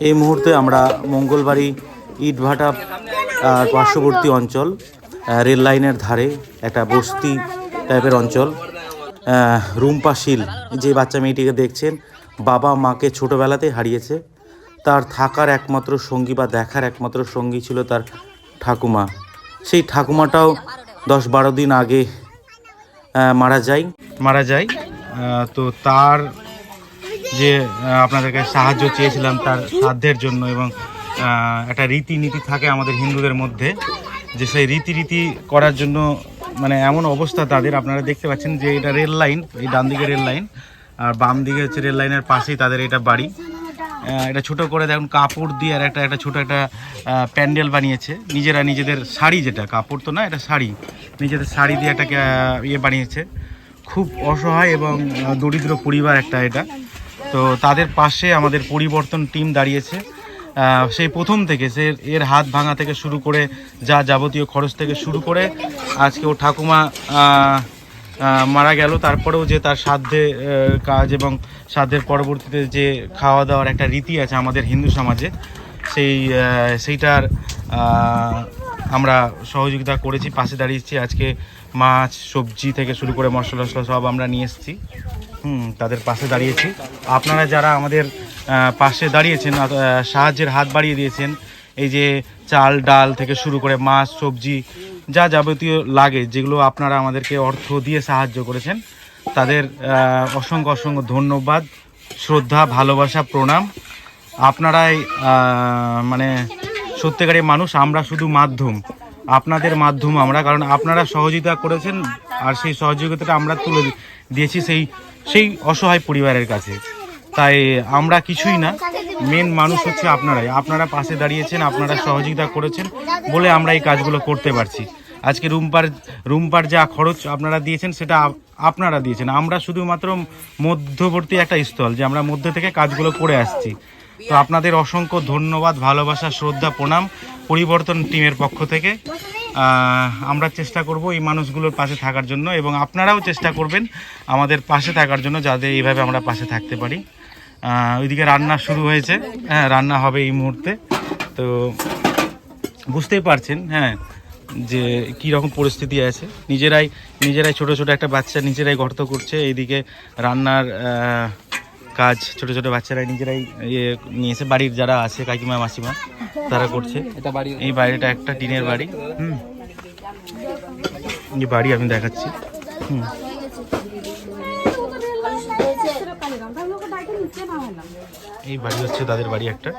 এই মুহূর্তে আমরা মঙ্গলবাড়ি ইটভাটা পার্শ্ববর্তী অঞ্চল, রেল লাইনের ধারে একটা বস্তি টাইপের অঞ্চল। রুম্পা শীল, যে বাচ্চা মেয়েটিকে দেখছেন, বাবা মাকে ছোটোবেলাতে হারিয়েছে। তার থাকার একমাত্র সঙ্গী বা দেখার একমাত্র সঙ্গী ছিল তার ঠাকুমা। সেই ঠাকুমাটাও 10-12 দিন আগে মারা যায়। তো তার যে আপনাদেরকে সাহায্য চেয়েছিলাম তার সাধ্যের জন্য, এবং একটা রীতিনীতি থাকে আমাদের হিন্দুদের মধ্যে, যে সেই রীতি করার জন্য মানে এমন অবস্থা তাদের, আপনারা দেখতে পাচ্ছেন যে এটা রেল লাইন, এই ডান দিকে রেল লাইন আর বাম দিকে হচ্ছে রেল লাইনের পাশেই তাদের এটা বাড়ি। এটা ছোট করে দেখুন কাপড় দিয়ে আর একটা ছোট একটা প্যান্ডেল বানিয়েছে নিজেরা, নিজেদের শাড়ি, যেটা কাপড় তো না, এটা শাড়ি, নিজেদের শাড়ি দিয়ে একটা বানিয়েছে। খুব অসহায় এবং দরিদ্র পরিবার একটা এটা। তো তাদের পাশে আমাদের পরিবর্তন টিম দাঁড়িয়েছে। সেই প্রথম থেকে এর হাত ভাঙা থেকে শুরু করে যা যাবতীয় খরচ থেকে শুরু করে আজকে ও ঠাকুমা মারা গেল, তারপরেও যে তার সাধ্যে কাজ এবং সাধ্যের পরবর্তীতে যে খাওয়া দাওয়ার একটা রীতি আছে আমাদের হিন্দু সমাজে, সেইটার আমরা সহযোগিতা করেছি, পাশে দাঁড়িয়েছি। আজকে মাছ সবজি থেকে শুরু করে মশলা সব আমরা নিয়ে এসেছি, তাদের পাশে দাঁড়িয়েছি। আপনারা যারা আমাদের পাশে দাঁড়িয়েছেন, সাহায্যের হাত বাড়িয়ে দিয়েছেন, এই যে চাল ডাল থেকে শুরু করে মাছ সবজি যা যাবতীয় লাগে, যেগুলো আপনারা আমাদেরকে অর্থ দিয়ে সাহায্য করেছেন, তাদের অসংখ্য অসংখ্য ধন্যবাদ, শ্রদ্ধা, ভালোবাসা, প্রণাম। আপনারাই মানে সত্যিকারের মানুষ, আমরা শুধু মাধ্যম, আপনাদের মাধ্যম আমরা, কারণ আপনারা সহযোগিতা করেছেন আর সেই সহযোগিতাটা আমরা তুলে দিয়েছি সেই অসহায় পরিবারের কাছে। তাই আমরা কিছুই না, মেন মানুষ হচ্ছে আপনারা পাশে দাঁড়িয়েছেন, আপনারা সহযোগিতা করেছেন বলে আমরা এই কাজগুলো করতে পারছি। আজকে রুম্পার যা খরচ আপনারা দিয়েছেন সেটা আপনারা দিয়েছেন, আমরা শুধুমাত্র মধ্যবর্তী একটা স্থল, যে আমরা মধ্যে থেকে কাজগুলো করে আসছি। তো আপনাদের অসংখ্য ধন্যবাদ, ভালোবাসা, শ্রদ্ধা, প্রণাম পরিবর্তন টিমের পক্ষ থেকে। আমরা চেষ্টা করব এই মানুষগুলোর পাশে থাকার জন্য, এবং আপনারাও চেষ্টা করবেন আমাদের পাশে থাকার জন্য, যাতে এইভাবে আমরা পাশে থাকতে পারি। ওইদিকে রান্না শুরু হয়েছে, হ্যাঁ রান্না হবে এই মুহূর্তে। তো বুঝতেই পারছেন যে কী রকম পরিস্থিতি আছে। নিজেরাই ছোট ছোট একটা বাচ্চা নিজেরাই গর্ত করছে, এইদিকে রান্নার কাজ ছোট ছোট বাচ্চারাই নিজেরাই নিয়েছে, বাড়ির যারা আছে কাকিমা মাসিমা তারা করছে। এই বাড়িটা একটা টিনের বাড়ি, এই বাড়ি আমি দেখাচ্ছি। এই বাড়ি হচ্ছে তাদের বাড়ি, একটা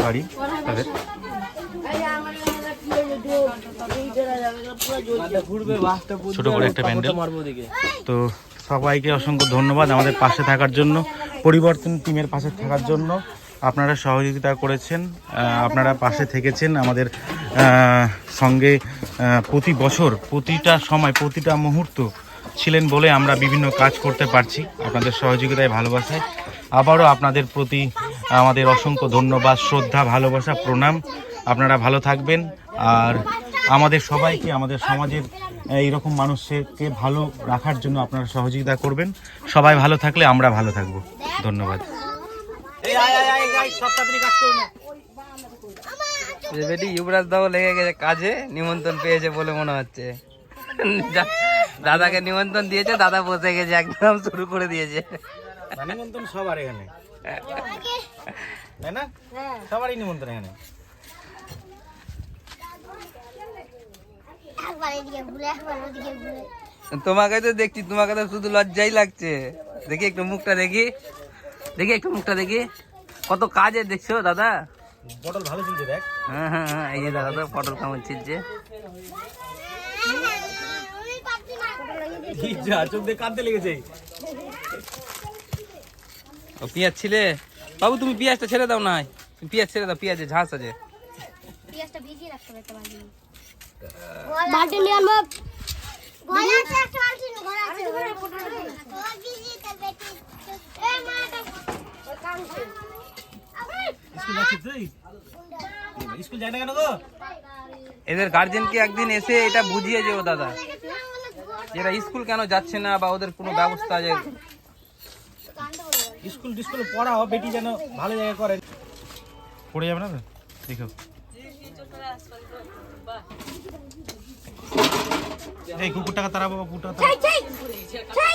বাড়ি তাদের। ছোট করে একটা প্যান্ডেল। তো সবাইকে অসংখ্য ধন্যবাদ আমাদের পাশে থাকার জন্য, পরিবর্তন টিমের পাশে থাকার জন্য। আপনারা সহযোগিতা করেছেন, আপনারা পাশে থেকেছেন আমাদের সঙ্গে প্রতি বছর, প্রতিটা সময়, প্রতিটা মুহূর্ত ছিলেন বলে আমরা বিভিন্ন কাজ করতে পারছি আপনাদের সহযোগিতায়, ভালোবাসায়। আবারও আপনাদের প্রতি আমাদের অসংখ্য ধন্যবাদ, শ্রদ্ধা, ভালোবাসা, প্রণাম। আপনারা ভালো থাকবেন, আর আমাদের সবাইকে, আমাদের সমাজের এইরকম মানুষকে ভালো রাখার জন্য আপনারা সহযোগিতা করবেন। সবাই ভালো থাকলে আমরা ভালো থাকবো। ধন্যবাদ। ইউবরাজ দাও লেগে গেছে কাজে, নিমন্ত্রণ পেয়েছে বলে মনে হচ্ছে। দাদাকে নিমন্ত্রণ দিয়েছে, দাদা বসে গেছে, একদম শুরু করে দিয়েছে নিমন্ত্রণ সবার এখানে, তাই না? সবারই নিমন্ত্রণ এখানে। তোমাকে তো দেখছি, তোমাকে তো শুধু লজ্জাই লাগছে। দেখি একটু মুখটা দেখি, কত কাজে দেখছো দাদা। পটল ভালো ছিলছে দেখ। হ্যাঁ, এই যে দাদা তো পটল কেমন ছিলছে। চোখ দিয়ে কাঁদতে লেগেছে। ও পেঁয়াজ ছিলে বাবু, তুমি পেঁয়াজটা ছেড়ে দাও না, পেঁয়াজ ছেড়ে দাও, পেঁয়াজে ঝাঁস আছে। পেঁয়াজটা ভিজিয়ে রাখতে হবে একটা বালতি নিয়ে আনবো। ঘরে আছে একটা বালতি, ঘরে আছে। তো ভিজিয়ে তে বেটি এ মাটা কাঁদছে। স্কুল যাচ্ছিস তুই? স্কুল যায় না কেন গো? এদের গার্জেনকে একদিন এসে এটা বুঝিয়ে যেও দাদা, যেটা স্কুল কেন যাচ্ছে না, বা ওদের কোনো ব্যবস্থা আছে। স্কুল টিস্কুল পড়াও, বেটি যেন ভালো জায়গায় করে। পড়ে যাবে না তো, দেখো এই কুকুরটাকে তারা বাবা, কুকুরটাকে তারা।